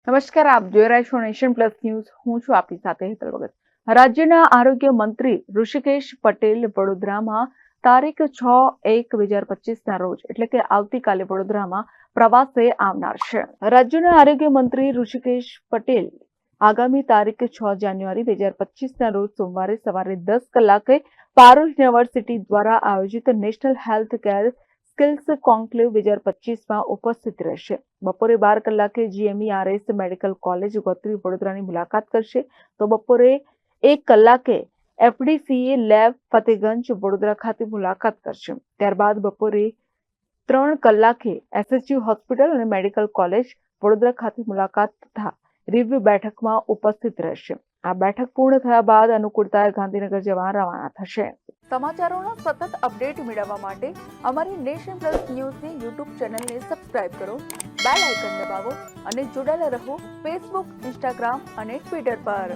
નમસ્કાર, આપ જોઈ રહ્યા છો નેશન પ્લસ ન્યૂઝ. હું છું આપની સાથે હેતલ ભગત. રાજ્યના આરોગ્ય મંત્રી ઋષિકેશ પટેલ વડોદરામાં તારીખ 6/1/2025 રોજ એટલે કે આવતીકાલે વડોદરામાં પ્રવાસે આવનાર છે. રાજ્યના આરોગ્ય મંત્રી ઋષિકેશ પટેલ આગામી તારીખ 6 જાન્યુઆરી 2025 રોજ સોમવારે સવારે 10 કલાકે પારુલ યુનિવર્સિટી દ્વારા આયોજિત national health care skills conclave 2025 ઉપસ્થિત રહેશે. બપોરે 12 કલાકે GMERS મેડિકલ કોલેજ ગોત્રી વડોદરાની મુલાકાત કરશે તો બપોરે 1 કલાકે FDCA લેબ ફતેગંજ વડોદરા ખાતે મુલાકાત કરશે. ત્યારબાદ બપોરે 3 કલાકે SHU હોસ્પિટલ અને મેડિકલ કોલેજ વડોદરા ખાતે મુલાકાત તથા રિવ્યુ બેઠકમાં ઉપસ્થિત રહેશે. આ બેઠક પૂર્ણ થયા બાદ અનુકૂળતાએ ગાંધીનગર જવા રવાના થશે. સમાચારોના સતત અપડેટ મેળવવા માટે અમારી નેશન પ્લસ ન્યૂઝની યુટ્યુબ ચેનલને સબસ્ક્રાઇબ કરો, બેલ આઇકન દબાવો અને જોડાયેલા રહો ફેસબુક, ઇન્સ્ટાગ્રામ અને ટ્વિટર પર.